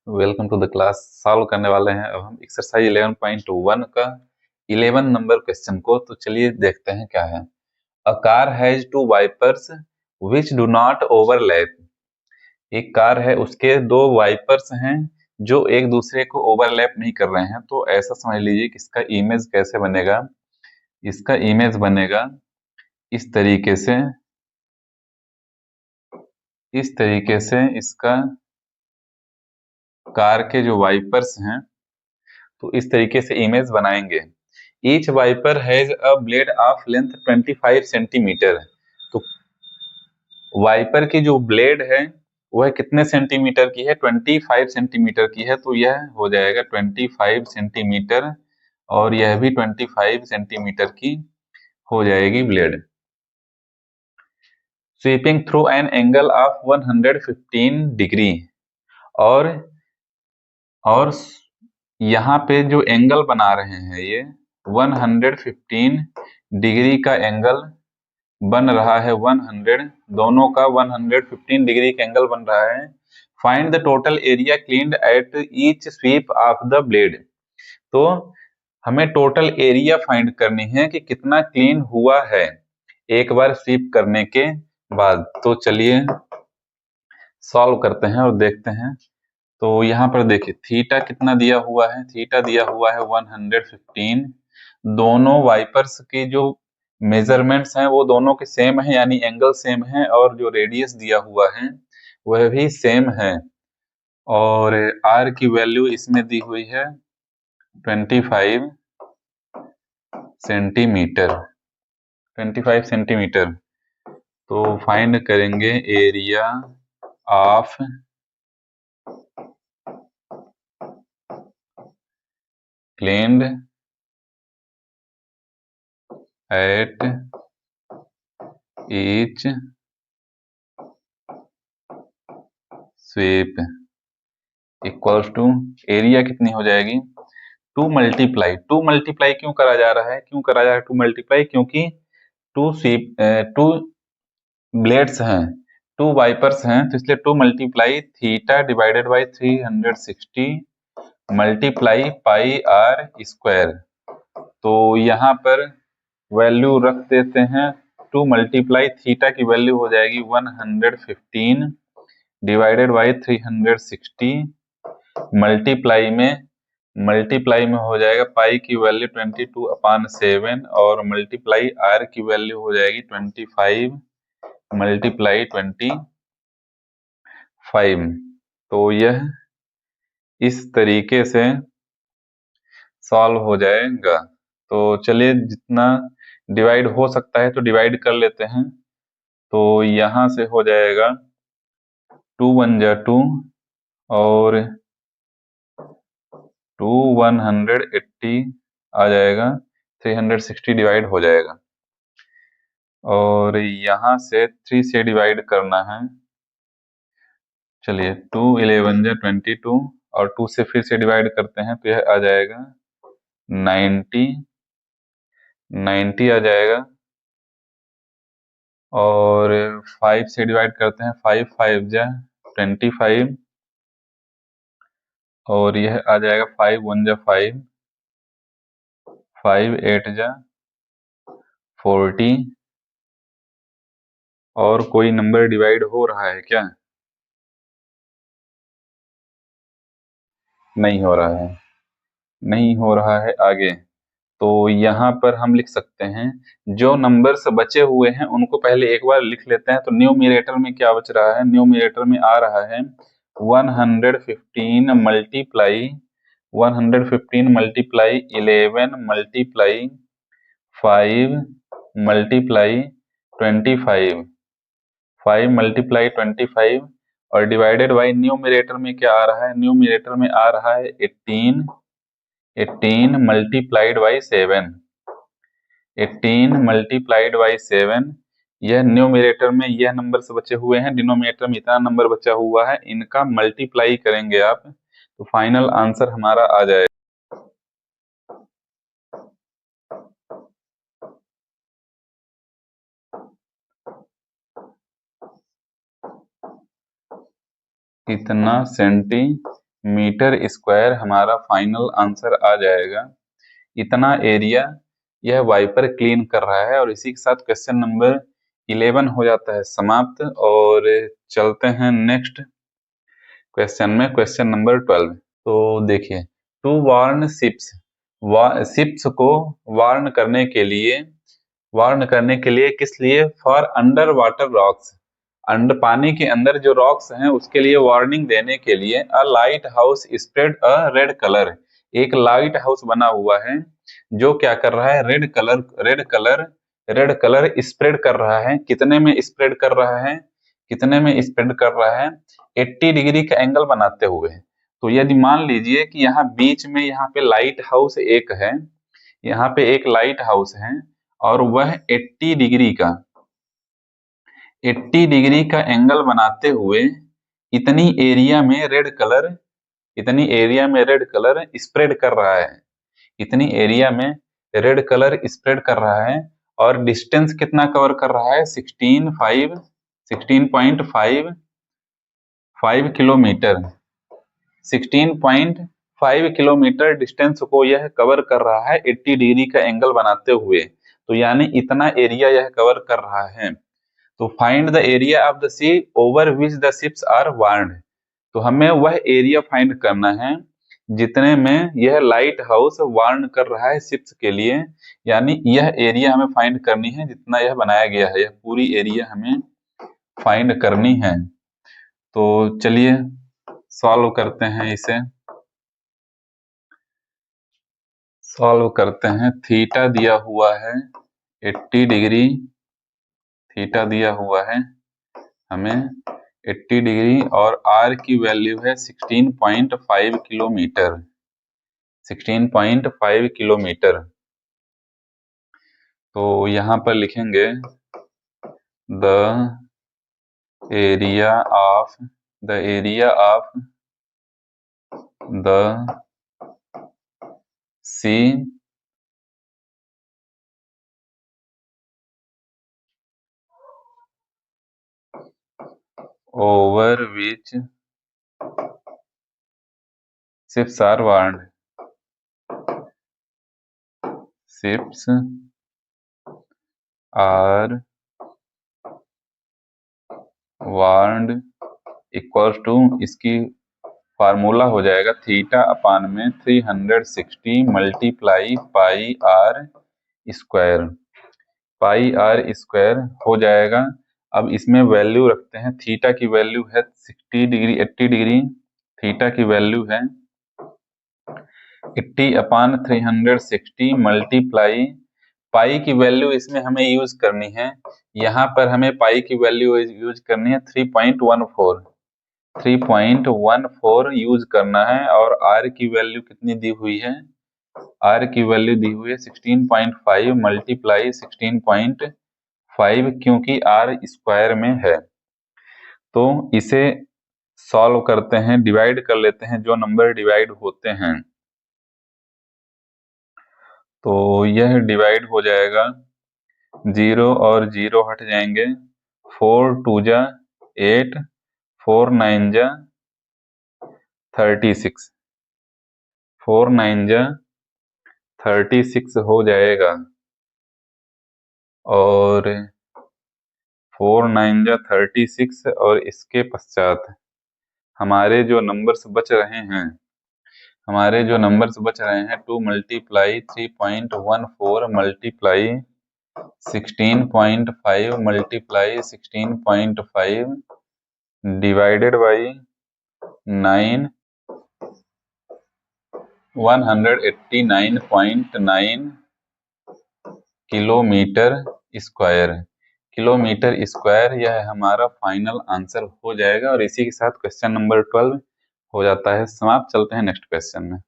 Welcome to the class. Solve करने वाले हैं अब हम एक्सरसाइज 11.1 का 11 नंबर क्वेश्चन को। तो चलिए देखते हैं क्या है। A car has two wipers which do not overlap. एक कार है, उसके दो वाइपर्स हैं जो एक दूसरे को ओवरलैप नहीं कर रहे हैं। तो ऐसा समझ लीजिए कि इसका इमेज कैसे बनेगा। इसका इमेज बनेगा इस तरीके से, इसका कार के जो वाइपर्स हैं, तो इस तरीके से इमेज बनाएंगे। Each wiper has a blade of length 25 centimetre. तो वाइपर की जो ब्लेड है वह कितने सेंटीमीटर की है? 25 सेंटीमीटर की है। तो यह हो जाएगा 25 सेंटीमीटर और यह भी 25 सेंटीमीटर की हो जाएगी blade. Sweeping through an angle of 115 degree. और और यहाँ पे जो एंगल बना रहे हैं ये 115 डिग्री का एंगल बन रहा है। 100 दोनों का 115 डिग्री का एंगल बन रहा है। Find the total area cleaned at each sweep of the blade. तो हमें टोटल एरिया फाइंड करनी है कि कितना क्लीन हुआ है एक बार स्वीप करने के बाद। तो चलिए सॉल्व करते हैं और देखते हैं। तो यहाँ पर देखिए थीटा कितना दिया हुआ है? थीटा दिया हुआ है 115। दोनों वाइपर्स की जो मेजरमेंट्स हैं वो दोनों के सेम है, यानी एंगल सेम है, और जो रेडियस दिया हुआ है वह भी सेम है। और आर की वैल्यू इसमें दी हुई है 25 सेंटीमीटर। 25 सेंटीमीटर। तो फाइंड करेंगे area of cleaned at each sweep equals to, area कितनी हो जाएगी? 2 क्यों करा जा रहा है? 2 मल्टीप्लाई? क्योंकि टू ब्लेड्स हैं, 2 वाइपर्स हैं, तो इसलिए 2 × theta divided by 360 multiply pi R square. तो यहाँ पर वैल्यू रख देते हैं। 2 × थीटा की वैल्यू हो जाएगी 115 डिवाइडेड बाई 360 मल्टीप्लाई में हो जाएगा पाई की वैल्यू 22/7 और मल्टीप्लाई आर की वैल्यू हो जाएगी 25 × 25। तो यह इस तरीके से सॉल्व हो जाएगा। तो चलिए जितना डिवाइड हो सकता है तो डिवाइड कर लेते हैं। तो यहाँ से हो जाएगा 2 × 1 = 2 और 2 180 आ जाएगा, 360 डिवाइड हो जाएगा। और यहाँ से 3 से डिवाइड करना है। चलिए 2 11 × 22 और 2 से फिर से डिवाइड करते हैं तो यह आ जाएगा 90 आ जाएगा। और 5 से डिवाइड करते हैं, 5 5 × 25 और यह आ जाएगा 5 1 × 5, 5 8 × 40। और कोई नंबर डिवाइड हो रहा है क्या? नहीं हो रहा है, नहीं हो रहा है आगे। तो यहाँ पर हम लिख सकते हैं, जो नंबर्स बचे हुए हैं उनको पहले एक बार लिख लेते हैं। तो न्यूमरेटर में क्या बच रहा है? न्यूमरेटर में आ रहा है 115 मल्टीप्लाई 11 मल्टीप्लाई 5 मल्टीप्लाई 25, 5 मल्टीप्लाई 25 और डिवाइडेड बाई न्यूमरेटर में क्या आ रहा है? न्यूमरेटर में आ रहा है 18 मल्टीप्लाइड बाई 7, 18 मल्टीप्लाइड बाई 7। यह न्यूमरेटर में यह नंबर से बचे हुए हैं, डिनोमिनेटर में इतना नंबर बचा हुआ है, इनका मल्टीप्लाई करेंगे आप तो फाइनल आंसर हमारा आ जाएगा। कितना सेंटीमीटर मीटर स्क्वायर हमारा फाइनल आंसर आ जाएगा। इतना एरिया यह वाइपर क्लीन कर रहा है। और इसी के साथ क्वेश्चन नंबर 11 हो जाता है समाप्त। और चलते हैं नेक्स्ट क्वेश्चन में, क्वेश्चन नंबर 12। तो देखिए, टू वार्न शिप्स, शिप्स को वार्न करने के लिए किस लिए? फॉर अंडर वाटर रॉक्स, पानी के अंदर जो रॉक्स हैं उसके लिए वार्निंग देने के लिए। A lighthouse spread a red colour, एक लाइट हाउस बना हुआ है जो क्या कर रहा है? रेड कलर स्प्रेड कर रहा है। कितने में स्प्रेड कर रहा है? 80 डिग्री का एंगल बनाते हुए। तो यदि मान लीजिए कि यहाँ बीच में यहाँ पे लाइट हाउस एक है, यहाँ पे एक लाइट हाउस है और वह 80 डिग्री का एंगल बनाते हुए इतनी एरिया में रेड कलर स्प्रेड कर रहा है, इतनी एरिया में रेड कलर स्प्रेड कर रहा है। और डिस्टेंस कितना कवर कर रहा है? 16.5 किलोमीटर, 16.5 किलोमीटर डिस्टेंस को यह कवर कर रहा है 80 डिग्री का एंगल बनाते हुए। तो यानी इतना एरिया यह कवर कर रहा है। तो find the area of the sea over which the ships are warned. तो हमें वह एरिया फाइंड करना है जितने में यह लाइट हाउस वार्न कर रहा है शिप्स के लिए। यानी यह एरिया हमें फाइंड करनी है जितना यह बनाया गया है, यह पूरी एरिया हमें फाइंड करनी है। तो चलिए सॉल्व करते हैं इसे। सॉल्व करते हैं। थीटा दिया हुआ है 80 डिग्री, थीटा दिया हुआ है हमें 80 डिग्री और आर की वैल्यू है 16.5 किलोमीटर, 16.5 किलोमीटर। तो यहाँ पर लिखेंगे the area of the sea over which ships are warned, ships are warned equal to, इसकी फार्मूला हो जाएगा थीटा अपान में 360 multiply pi R square, pi R square हो जाएगा। अब इसमें वैल्यू रखते हैं। थीटा की वैल्यू है 60 डिग्री, 80 डिग्री थीटा की वैल्यू है 80 अपान 360 मल्टीप्लाई, पाई की वैल्यू इसमें हमें यूज करनी है। यहाँ पर हमें पाई की वैल्यू यूज करनी है 3.14 यूज करना है। और आर की वैल्यू कितनी दी हुई है? आर की वैल्यू दी हुई है 16.5 मल्टीप्लाई 16.5, क्योंकि आर स्क्वायर में है। तो इसे सॉल्व करते हैं, डिवाइड कर लेते हैं जो नंबर डिवाइड होते हैं। तो यह डिवाइड हो जाएगा, 0 और 0 हट जाएंगे, 4 2 जा 8, 4 9 जा 36, 4 9 जा 36 हो जाएगा। और 4 9 जा 36 और इसके पश्चात हमारे जो नंबर्स बच रहे हैं, 2 multiply 3.14 multiply 16.5 multiply 16.5 divided by 9, 189.9 kilometre square, यह हमारा फाइनल आंसर हो जाएगा। और इसी के साथ क्वेश्चन नंबर 12 हो जाता है समाप्त। चलते हैं नेक्स्ट क्वेश्चन में।